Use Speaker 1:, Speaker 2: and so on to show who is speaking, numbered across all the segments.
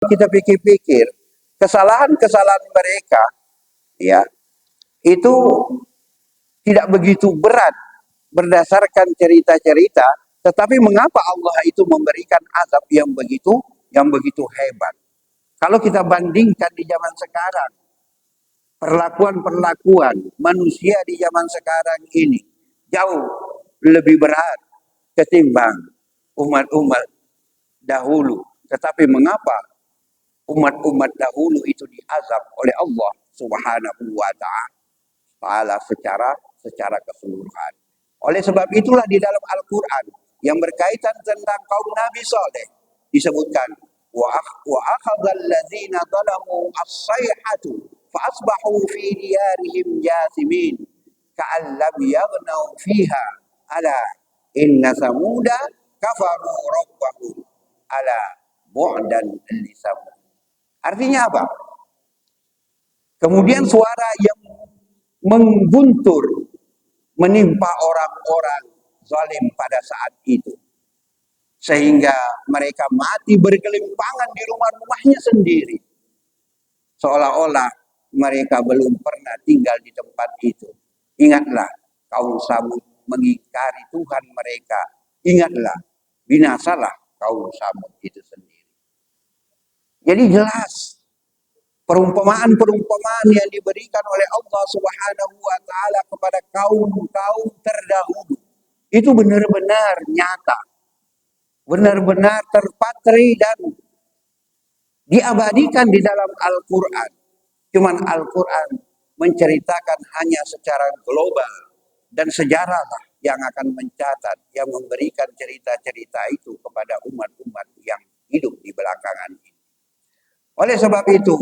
Speaker 1: kita pikir-pikir, kesalahan-kesalahan mereka, ya, itu tidak begitu berat berdasarkan cerita-cerita, tetapi mengapa Allah itu memberikan azab yang begitu hebat? Kalau kita bandingkan di zaman sekarang, perlakuan-perlakuan manusia di zaman sekarang ini jauh lebih berat ketimbang umat-umat dahulu. Tetapi mengapa umat-umat dahulu itu diazab oleh Allah Subhanahu wa taala secara keseluruhan. Oleh sebab itulah di dalam Al-Qur'an yang berkaitan tentang kaum Nabi Saleh disebutkan wa akhadhal ladzina zalamu as-sayhatu fa asbahu fi diyarihim jathimin ka'an lam yaghnau fiha ala inna samuda kafaru rabbahum ala bu'dan li samud. Artinya apa? Kemudian suara yang mengguntur menimpa orang-orang zalim pada saat itu, sehingga mereka mati bergelimpangan di rumah-rumahnya sendiri, seolah-olah mereka belum pernah tinggal di tempat itu. Ingatlah kaum Samud mengingkari Tuhan mereka. Ingatlah, binasalah kaum Samud itu sendiri. Jadi jelas perumpamaan-perumpamaan yang diberikan oleh Allah Subhanahu wa taala kepada kaum-kaum terdahulu itu benar-benar nyata, benar-benar terpatri dan diabadikan di dalam Al-Qur'an. Cuman Al-Qur'an menceritakan hanya secara global, dan sejarahlah yang akan mencatat, yang memberikan cerita-cerita itu kepada umat-umat yang hidup di belakangan ini. Oleh sebab itu,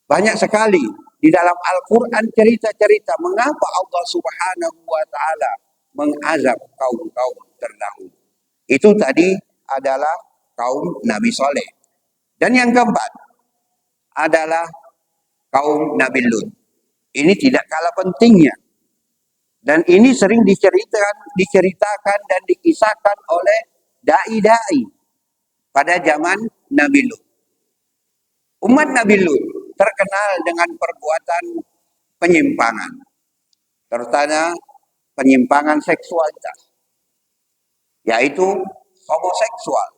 Speaker 1: banyak sekali di dalam Al-Quran cerita-cerita mengapa Allah Subhanahu wa taala mengazab kaum-kaum terdahulu. Itu tadi adalah kaum Nabi Saleh. Dan yang keempat adalah kaum Nabi Lut. Ini tidak kalah pentingnya. Dan ini sering diceritakan dan dikisahkan oleh dai-dai pada zaman Nabi Lut. Umat Nabi Lut terkenal dengan perbuatan penyimpangan, terutama penyimpangan seksualitas, yaitu homoseksual,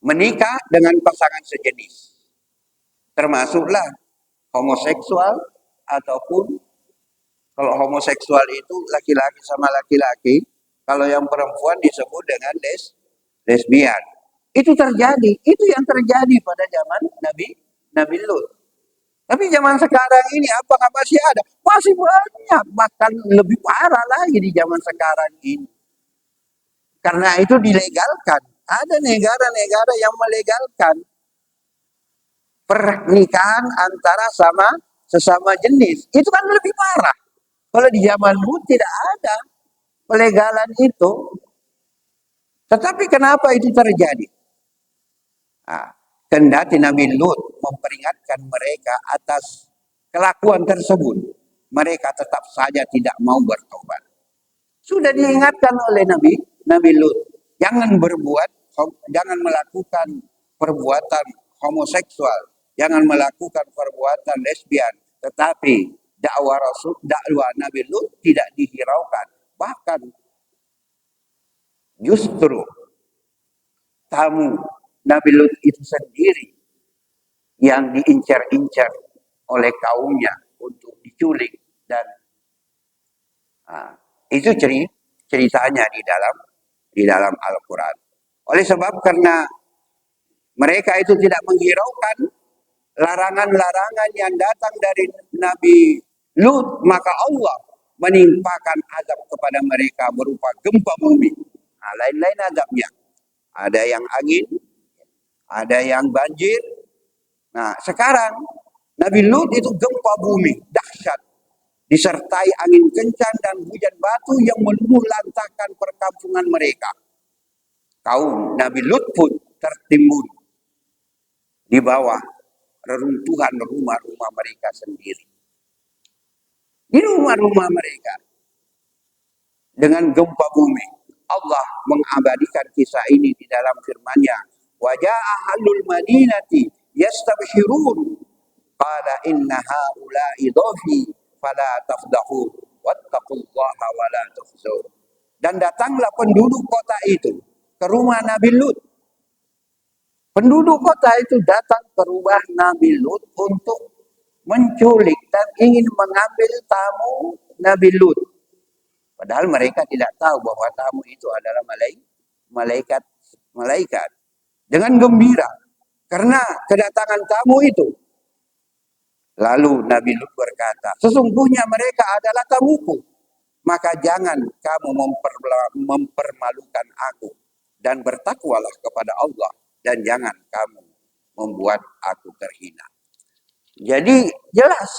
Speaker 1: menikah dengan pasangan sejenis, termasuklah homoseksual ataupun kalau homoseksual itu laki-laki sama laki-laki, kalau yang perempuan disebut dengan lesbian. Itu terjadi, itu yang terjadi pada zaman Nabi Lut. Tapi zaman sekarang ini apakah masih ada? Masih banyak, bahkan lebih parah lagi di zaman sekarang ini. Karena itu dilegalkan. Ada negara-negara yang melegalkan pernikahan antara sesama jenis. Itu kan lebih parah. Kalau di zaman Lut tidak ada pelegalan itu. Tetapi kenapa itu terjadi? Nah, kendati Nabi Lut memperingatkan mereka atas kelakuan tersebut, mereka tetap saja tidak mau bertobat. Sudah diingatkan oleh Nabi Lut, jangan melakukan perbuatan homoseksual, jangan melakukan perbuatan lesbian, tetapi dakwah Nabi Lut tidak dihiraukan. Bahkan justru tamu Nabi Lut itu sendiri yang diincar-incar oleh kaumnya untuk diculik, dan itu ceritanya di dalam Al-Quran. Oleh sebab karena mereka itu tidak menghiraukan larangan-larangan yang datang dari Nabi Lut, maka Allah menimpakan azab kepada mereka berupa gempa bumi. Lain-lain azabnya. Ada yang angin, ada yang banjir. Nah, sekarang Nabi Lut itu gempa bumi dahsyat, disertai angin kencang dan hujan batu yang meluluh lantakkan perkampungan mereka. Kaum Nabi Lut pun tertimbun di bawah reruntuhan rumah-rumah mereka sendiri. Di rumah-rumah mereka dengan gempa bumi. Allah mengabadikan kisah ini di dalam firman-Nya, wa jaa ahlul madinati yastabshirun qala inna haula'i dhafi fala tafdahu wattaqullaha wa la tukhzun. Dan datanglah penduduk kota itu ke rumah Nabi Lut. Penduduk kota itu datang ke rumah Nabi Lut untuk menculik dan ingin mengambil tamu Nabi Lut. Padahal mereka tidak tahu bahwa tamu itu adalah malaikat. Dengan gembira karena kedatangan tamu itu. Lalu Nabi Lut berkata, sesungguhnya mereka adalah tamuku. Maka jangan kamu mempermalukan aku. Dan bertakwalah kepada Allah. Dan jangan kamu membuat aku terhina. Jadi jelas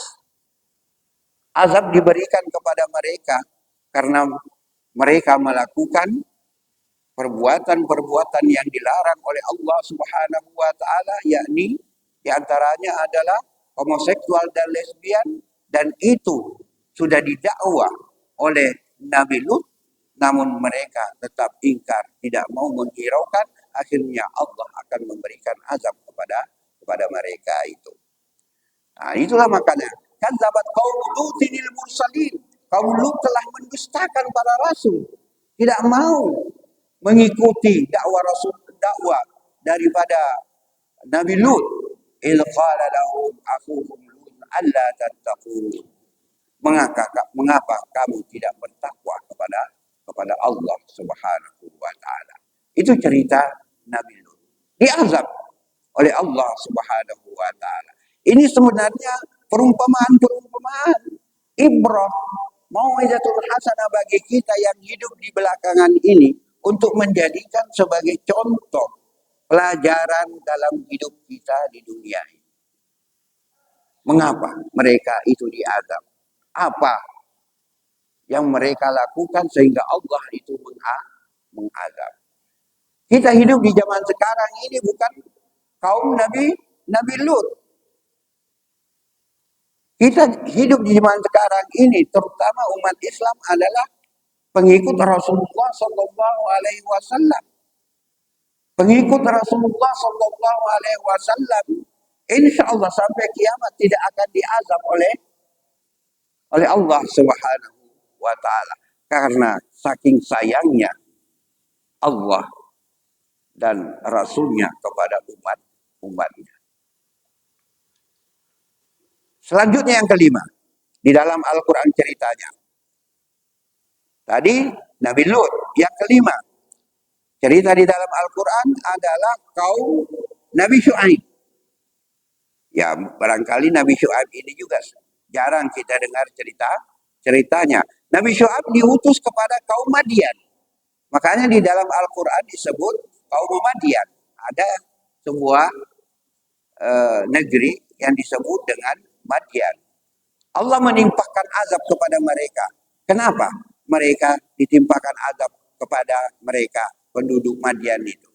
Speaker 1: azab diberikan kepada mereka karena mereka melakukan perbuatan-perbuatan yang dilarang oleh Allah Subhanahu wa taala, yakni diantaranya adalah homoseksual dan lesbian, dan itu sudah didakwa oleh Nabi Lut, namun mereka tetap ingkar, tidak mau menghiraukan. Akhirnya Allah akan memberikan azab kepada mereka itu. Nah, itulah makanya kadzabat qaum Lutinil mursalin. Kaum Lut telah mendustakan para rasul, tidak mau mengikuti dakwah daripada Nabi Lut. Il qala lahum akhuhum Lut alla tattaqun. Mengapa kamu tidak bertakwa kepada Allah Subhanahu wa taala? Itu cerita Nabi Lut. Diazab oleh Allah Subhanahu wa taala. Ini sebenarnya perumpamaan ibrah, mau'izatul hasanah bagi kita yang hidup di belakangan ini untuk menjadikan sebagai contoh pelajaran dalam hidup kita di dunia ini. Mengapa mereka itu diazab? Apa yang mereka lakukan sehingga Allah itu mengazab? Kita hidup di zaman sekarang ini bukan kaum Nabi Lut. Kita hidup di zaman sekarang ini, terutama umat Islam adalah pengikut Rasulullah Sallallahu Alaihi Wasallam. Pengikut Rasulullah Sallallahu Alaihi Wasallam, insya Allah sampai kiamat tidak akan diazab oleh Allah Subhanahu Wa Taala, karena saking sayangnya Allah dan Rasulnya kepada umatnya. Selanjutnya yang kelima, di dalam Al-Quran ceritanya. Tadi Nabi Lut, yang kelima. Cerita di dalam Al-Quran adalah kaum Nabi Syuaib. Ya, barangkali Nabi Syuaib ini juga jarang kita dengar ceritanya. Nabi Syuaib diutus kepada kaum Madian. Makanya di dalam Al-Quran disebut kaum Madian. Ada sebuah negeri yang disebut dengan Madian. Allah menimpakan azab kepada mereka. Kenapa mereka ditimpakan azab kepada mereka penduduk Madian itu?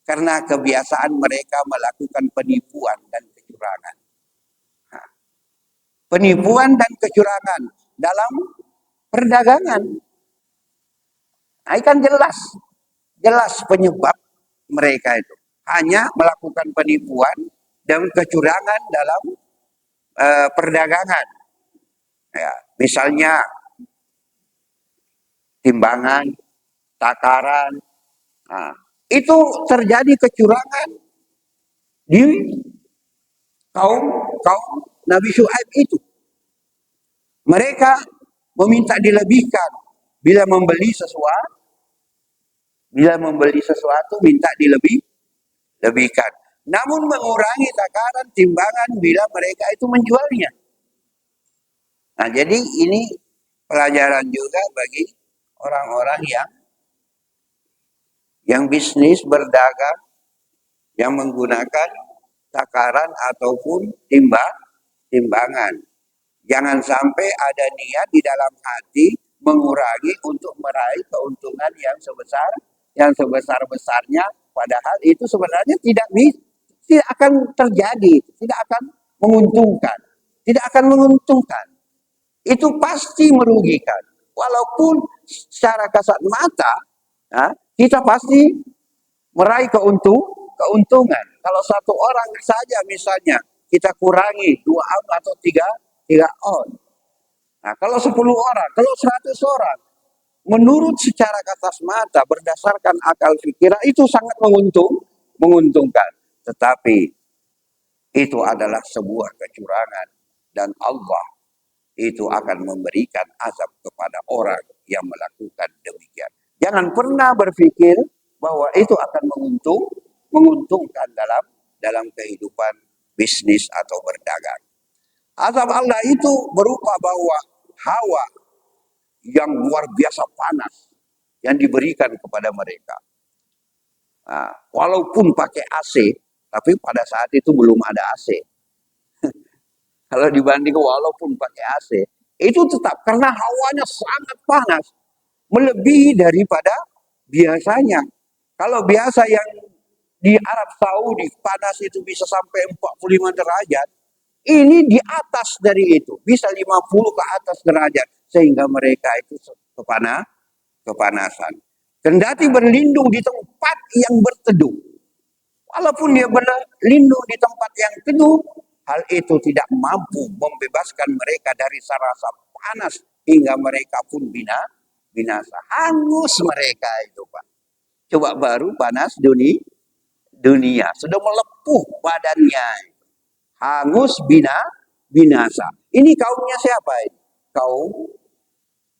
Speaker 1: Karena kebiasaan mereka melakukan penipuan dan kecurangan. Penipuan dan kecurangan dalam perdagangan. Nah, kan jelas penyebab mereka itu. Hanya melakukan penipuan dan kecurangan dalam perdagangan. Ya, misalnya timbangan, takaran. Nah, itu terjadi kecurangan di kaum Nabi Syuaib itu. Mereka meminta dilebihkan bila membeli sesuatu minta dilebihkan. Namun mengurangi takaran timbangan bila mereka itu menjualnya. Nah, jadi ini pelajaran juga bagi orang-orang yang bisnis berdagang yang menggunakan takaran ataupun timbangan. Jangan sampai ada niat di dalam hati mengurangi untuk meraih keuntungan yang sebesar-besarnya, padahal itu sebenarnya tidak akan terjadi, tidak akan menguntungkan. Itu pasti merugikan. Walaupun secara kasat mata, kita pasti meraih keuntungan. Kalau satu orang saja misalnya kita kurangi 2 on atau 3 on. Nah, kalau 10 orang, kalau 100 orang, menurut secara kasat mata berdasarkan akal pikiran itu sangat menguntungkan. Tetapi itu adalah sebuah kecurangan dan Allah itu akan memberikan azab kepada orang yang melakukan demikian. Jangan pernah berpikir bahwa itu akan menguntungkan dalam kehidupan bisnis atau berdagang. Azab Allah itu berupa bahwa hawa yang luar biasa panas yang diberikan kepada mereka. Nah, walaupun pakai AC, tapi pada saat itu belum ada AC. Kalau dibanding walaupun pakai AC, itu tetap karena hawanya sangat panas, melebihi daripada biasanya. Kalau biasa yang di Arab Saudi panas itu bisa sampai 45 derajat, ini di atas dari itu, bisa 50 ke atas derajat, sehingga mereka itu kepanasan. Kendati berlindung di tempat yang berteduh, walaupun dia berlindung di tempat yang teduh, hal itu tidak mampu membebaskan mereka dari rasa panas hingga mereka pun binasa. Hangus mereka itu, Pak. Coba baru panas dunia sudah melepuh badannya. Hangus binasa. Ini kaumnya siapa ini? Kaum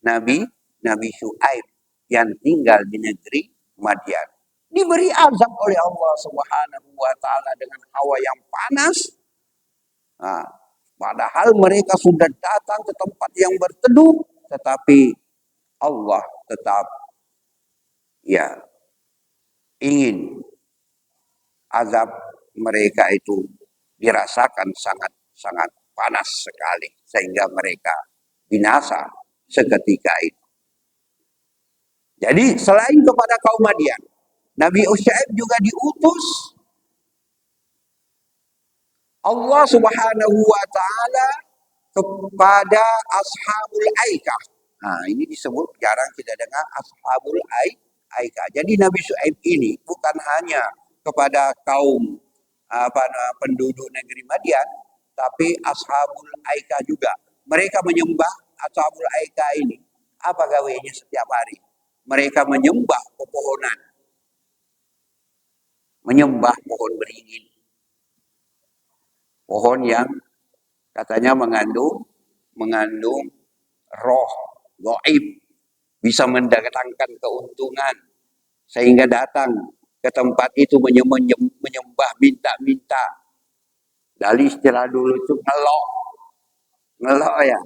Speaker 1: Nabi Syuaib yang tinggal di negeri Madian. Diberi azab oleh Allah Subhanahu wa taala dengan hawa yang panas. Nah, padahal mereka sudah datang ke tempat yang berteduh, tetapi Allah tetap ya ingin azab mereka itu dirasakan sangat panas sekali sehingga mereka binasa seketika itu. Jadi selain kepada kaum Madian, Nabi Syuaib juga diutus Allah Subhanahu wa taala kepada Ashabul Aikah. Nah, ini disebut jarang kita dengar Ashabul Aikah. Jadi Nabi Syuaib ini bukan hanya kepada kaum penduduk negeri Madian, tapi Ashabul Aikah juga. Mereka menyembah Ashabul Aikah ini. Apa gawainya setiap hari? Mereka menyembah pepohonan. Menyembah pohon beringin. Pohon yang katanya mengandung roh gaib, bisa mendatangkan keuntungan, sehingga datang ke tempat itu menyembah, minta. Dari istilah dulu itu ngelok ya,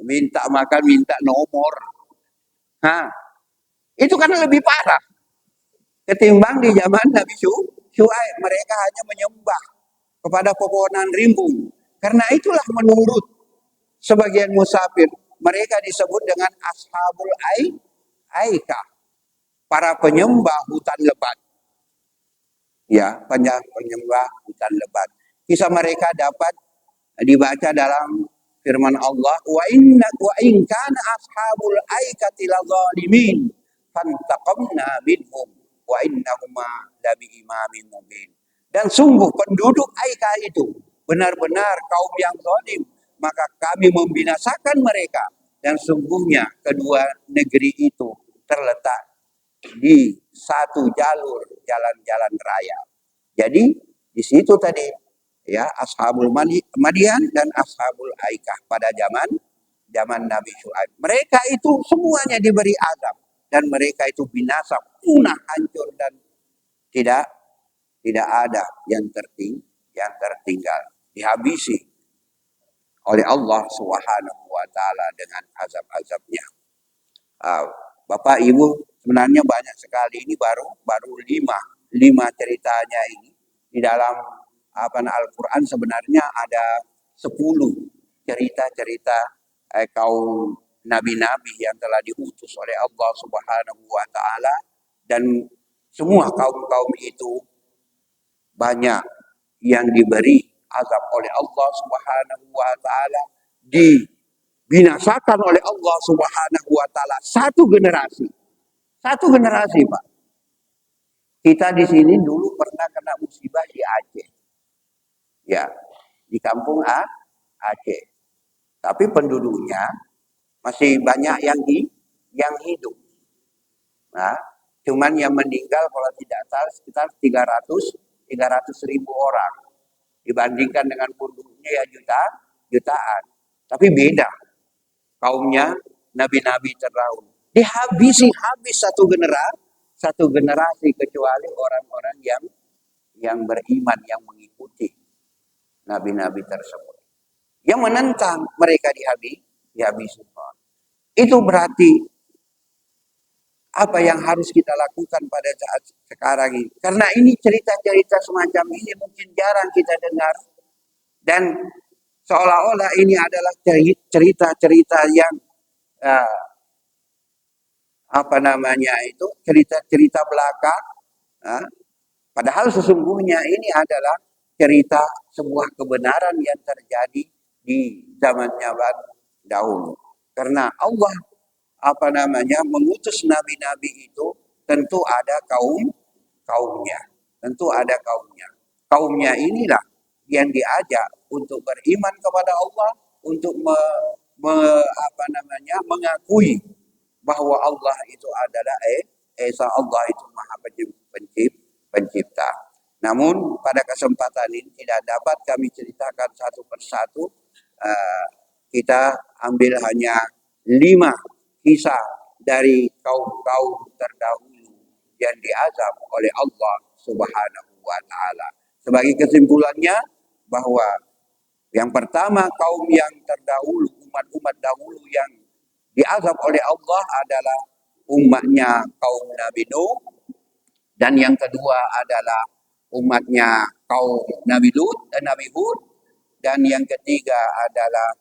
Speaker 1: minta makan, minta nomor. Nah, itu kan lebih parah ketimbang di zaman Nabi Syuaib. Mereka hanya menyembah kepada pepohonan rimbun. Karena itulah menurut sebagian musafir, mereka disebut dengan Ashabul Aikah, para penyembah hutan lebat. Ya, penyembah hutan lebat. Kisah mereka dapat dibaca dalam firman Allah, wa in kana ashabul aikati ladzalimin fantaqamna minhum wa innahuma labi imamin mubin. Dan sungguh penduduk Aikah itu benar-benar kaum yang zalim, maka kami membinasakan mereka, dan sungguhnya kedua negeri itu terletak di satu jalur jalan-jalan raya. Jadi di situ tadi ya Ashabul Madian dan Ashabul Aikah pada zaman Nabi Syuaib. Mereka itu semuanya diberi azab dan mereka itu binasa, punah, hancur, dan tidak ada yang tertinggal, dihabisi oleh Allah Subhanahu wa taala dengan azab-azabnya. Bapak Ibu, sebenarnya banyak sekali, ini baru lima ceritanya ini. Di dalam Al-Quran sebenarnya ada 10 cerita-cerita kaum nabi-nabi yang telah diutus oleh Allah Subhanahu wa taala, dan semua kaum-kaum itu banyak yang diberi azab oleh Allah Subhanahu wa taala, dibinasakan oleh Allah Subhanahu wa taala satu generasi, Pak. Kita di sini dulu pernah kena musibah di Aceh. Ya, di kampung Aceh. Tapi penduduknya masih banyak yang hidup. Nah, cuman yang meninggal kalau tidak salah sekitar 300 ribu orang. Dibandingkan dengan penduduknya ya jutaan. Tapi beda kaumnya nabi-nabi terdahulu. Habis satu generasi kecuali orang-orang yang beriman yang mengikuti nabi-nabi tersebut. Yang menentang mereka dihabisi. Itu berarti apa yang harus kita lakukan pada saat sekarang ini. Karena ini cerita-cerita semacam ini mungkin jarang kita dengar. Dan seolah-olah ini adalah cerita-cerita yang uh, cerita-cerita belaka. Uh, Padahal sesungguhnya ini adalah cerita sebuah kebenaran yang terjadi di zamannya dahulu. Karena Allah mengutus nabi-nabi itu tentu ada kaumnya. Tentu ada kaumnya. Kaumnya inilah yang diajak untuk beriman kepada Allah, untuk mengakui bahwa Allah itu adalah Esa, Allah itu Maha Pencipta. Namun pada kesempatan ini tidak dapat kami ceritakan satu persatu. Kita ambil hanya 5 kisah dari kaum-kaum terdahulu yang diazab oleh Allah Subhanahu wa taala. Sebagai kesimpulannya bahwa yang pertama kaum yang terdahulu, umat-umat dahulu yang diazab oleh Allah adalah umatnya kaum Nabi Nuh, dan yang kedua adalah umatnya kaum Nabi Hud, dan yang ketiga adalah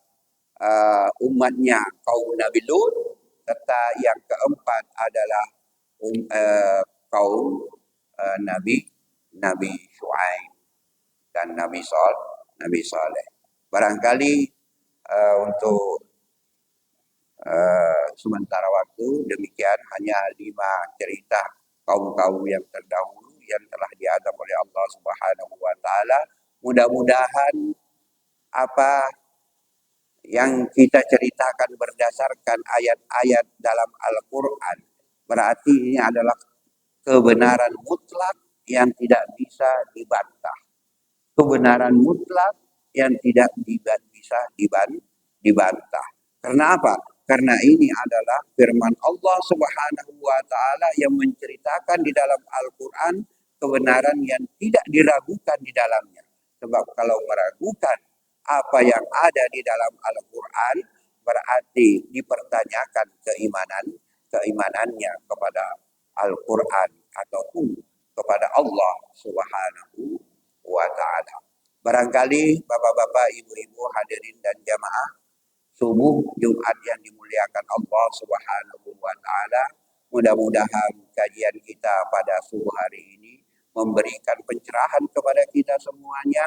Speaker 1: umatnya kaum Nabi Lut, serta yang keempat adalah kaum Nabi Shu'aib dan Nabi Saleh. Barangkali untuk sementara waktu demikian, hanya 5 cerita kaum-kaum yang terdahulu yang telah diazab oleh Allah Subhanahu wa taala. Mudah-mudahan apa yang kita ceritakan berdasarkan ayat-ayat dalam Al-Quran berarti ini adalah kebenaran mutlak yang tidak bisa dibantah. Kebenaran mutlak yang tidak bisa dibantah. Karena apa? Karena ini adalah firman Allah Subhanahu wa taala yang menceritakan di dalam Al-Quran kebenaran yang tidak diragukan di dalamnya. Sebab kalau meragukan apa yang ada di dalam Al-Quran berarti dipertanyakan keimanannya kepada Al-Quran ataupun kepada Allah Subhanahu wa ta'ala. Barangkali bapak-bapak, ibu-ibu, hadirin dan jamaah subuh Jumat yang dimuliakan Allah Subhanahu wa ta'ala, mudah-mudahan kajian kita pada subuh hari ini memberikan pencerahan kepada kita semuanya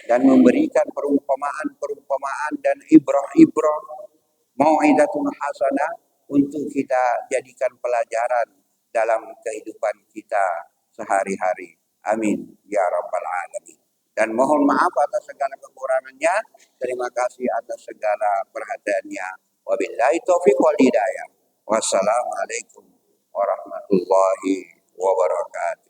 Speaker 1: dan memberikan perumpamaan dan ibrah-ibrah, mau'idatun hasanah untuk kita jadikan pelajaran dalam kehidupan kita sehari-hari. Amin ya rabbal alamin. Dan mohon maaf atas segala kekurangannya. Terima kasih atas segala perhatiannya. Wabillahi taufiq wal hidayah. Wassalamualaikum warahmatullahi wabarakatuh.